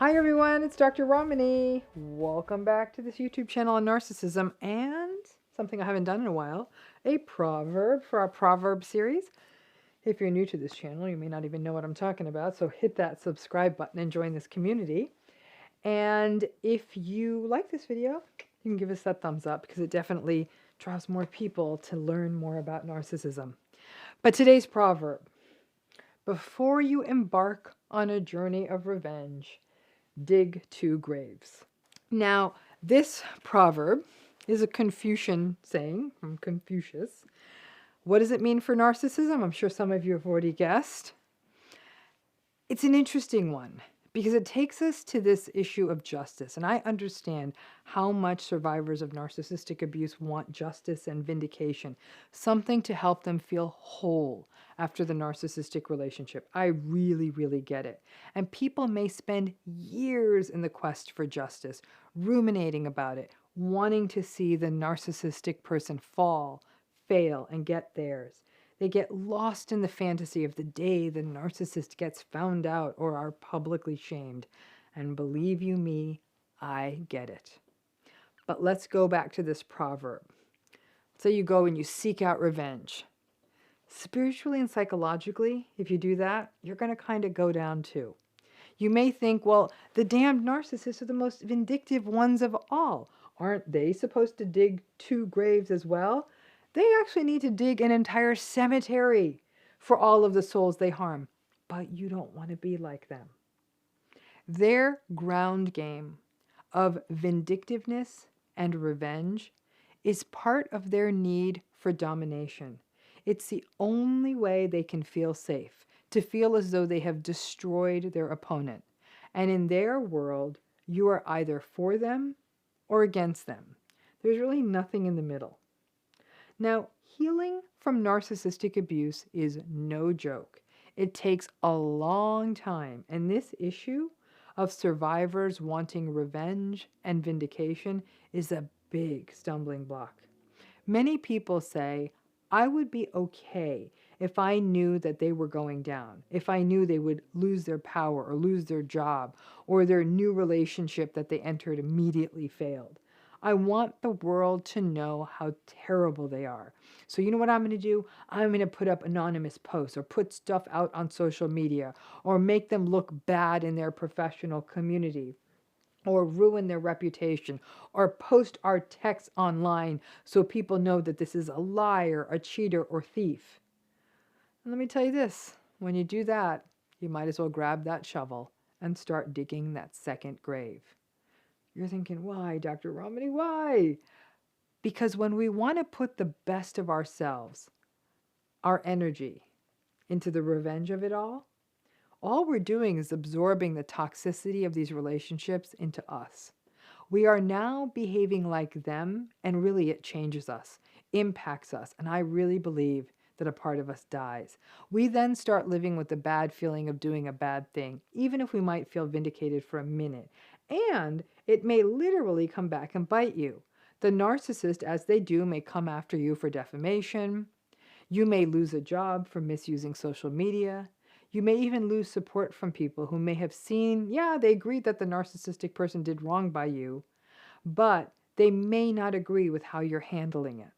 Hi everyone, it's Dr. Ramani. Welcome back to this YouTube channel on narcissism and something I haven't done in a while, a proverb for our proverb series. If you're new to this channel, you may not even know what I'm talking about, so hit that subscribe button and join this community. And if you like this video, you can give us that thumbs up because it definitely draws more people to learn more about narcissism. But today's proverb: before you embark on a journey of revenge, dig 2 graves. Now, this proverb is a Confucian saying from Confucius. What does it mean for narcissism? I'm sure some of you have already guessed. It's an interesting one because it takes us to this issue of justice. And I understand how much survivors of narcissistic abuse want justice and vindication, something to help them feel whole after the narcissistic relationship. I really, really get it. And people may spend years in the quest for justice, ruminating about it, wanting to see the narcissistic person fall, fail, and get theirs. They get lost in the fantasy of the day the narcissist gets found out or are publicly shamed. And believe you me, I get it. But let's go back to this proverb. So you go and you seek out revenge. Spiritually and psychologically, if you do that, you're going to kind of go down too. You may think, well, the damned narcissists are the most vindictive ones of all. Aren't they supposed to dig 2 graves as well? They actually need to dig an entire cemetery for all of the souls they harm. But you don't want to be like them. Their ground game of vindictiveness and revenge is part of their need for domination. It's the only way they can feel safe, to feel as though they have destroyed their opponent. And in their world, you are either for them or against them. There's really nothing in the middle. Now, healing from narcissistic abuse is no joke. It takes a long time, and this issue of survivors wanting revenge and vindication is a big stumbling block. Many people say, I would be okay if I knew that they were going down, if I knew they would lose their power or lose their job, or their new relationship that they entered immediately failed. I want the world to know how terrible they are. So you know what I'm going to do? I'm going to put up anonymous posts or put stuff out on social media or make them look bad in their professional community or ruin their reputation or post our texts online so people know that this is a liar, a cheater, or thief. And let me tell you this, when you do that, you might as well grab that shovel and start digging that second grave. You're thinking, why, Dr. Ramani, why? Because when we want to put the best of ourselves, our energy, into the revenge of it all we're doing is absorbing the toxicity of these relationships into us. We are now behaving like them, and really it changes us, impacts us, and I really believe that a part of us dies. We then start living with the bad feeling of doing a bad thing, even if we might feel vindicated for a minute. And it may literally come back and bite you. The narcissist, as they do, may come after you for defamation. You may lose a job for misusing social media. You may even lose support from people who may have seen, yeah, they agreed that the narcissistic person did wrong by you, but they may not agree with how you're handling it.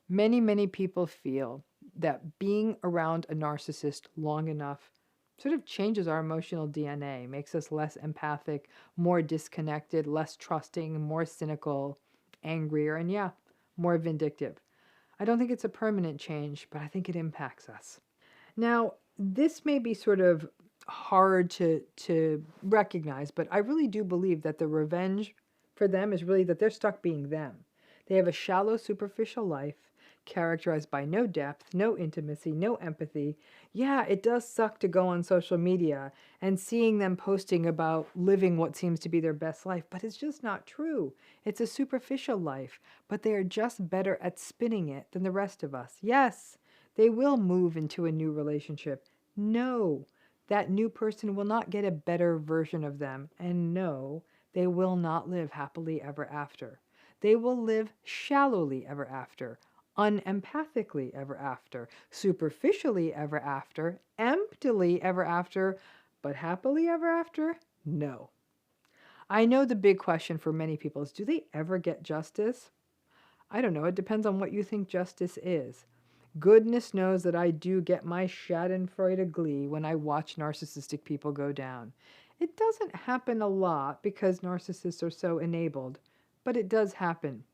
Many, many people feel that being around a narcissist long enough sort of changes our emotional DNA, makes us less empathic, more disconnected, less trusting, more cynical, angrier, and yeah, more vindictive. I don't think it's a permanent change, but I think it impacts us. Now, this may be sort of hard to recognize, but I really do believe that the revenge for them is really that they're stuck being them. They have a shallow, superficial life characterized by no depth, no intimacy, no empathy. Yeah, it does suck to go on social media and seeing them posting about living what seems to be their best life, but it's just not true. It's a superficial life, but they are just better at spinning it than the rest of us. Yes, they will move into a new relationship. No, that new person will not get a better version of them. And no, they will not live happily ever after. They will live shallowly ever after, unempathically ever after, superficially ever after, emptily ever after, but happily ever after? No. I know the big question for many people is, do they ever get justice? I don't know. It depends on what you think justice is. Goodness knows that I do get my schadenfreude glee when I watch narcissistic people go down. It doesn't happen a lot because narcissists are so enabled, but it does happen.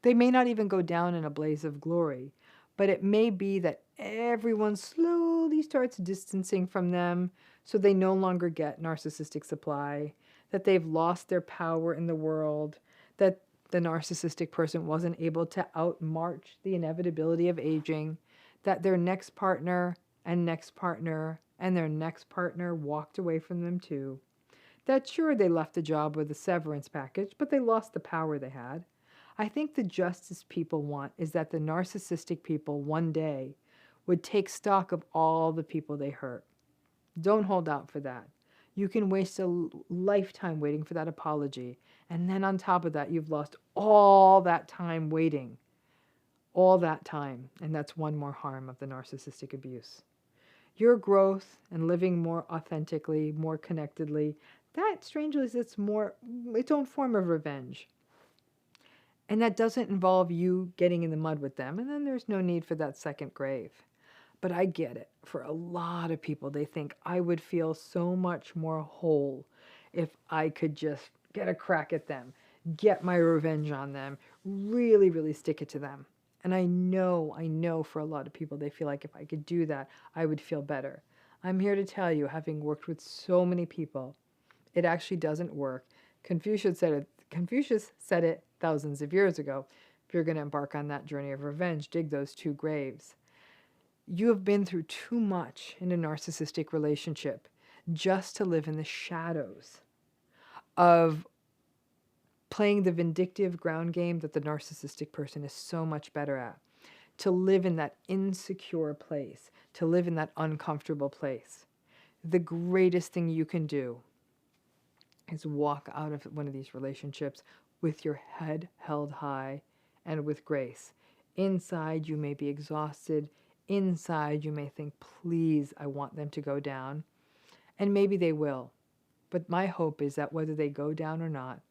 They may not even go down in a blaze of glory, but it may be that everyone slowly starts distancing from them so they no longer get narcissistic supply, that they've lost their power in the world, that the narcissistic person wasn't able to outmarch the inevitability of aging, that their next partner and next partner and their next partner walked away from them too. That sure, they left the job with a severance package, but they lost the power they had. I think the justice people want is that the narcissistic people one day would take stock of all the people they hurt. Don't hold out for that. You can waste a lifetime waiting for that apology, and then on top of that, you've lost all that time waiting. All that time, and that's one more harm of the narcissistic abuse. Your growth and living more authentically, more connectedly, that strangely is its own form of revenge. And that doesn't involve you getting in the mud with them, and then there's no need for that second grave. But I get it. For a lot of people, they think I would feel so much more whole if I could just get a crack at them, get my revenge on them, really, really stick it to them. And I know for a lot of people, they feel like if I could do that, I would feel better. I'm here to tell you, having worked with so many people, it actually doesn't work. Confucius said it thousands of years ago. If you're going to embark on that journey of revenge, dig those two graves. You have been through too much in a narcissistic relationship just to live in the shadows of playing the vindictive ground game that the narcissistic person is so much better at. To live in that insecure place, to live in that uncomfortable place. The greatest thing you can do is walk out of one of these relationships with your head held high and with grace. Inside, you may be exhausted. Inside, you may think, please, I want them to go down. And maybe they will. But my hope is that whether they go down or not,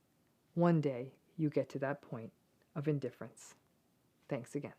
one day you get to that point of indifference. Thanks again.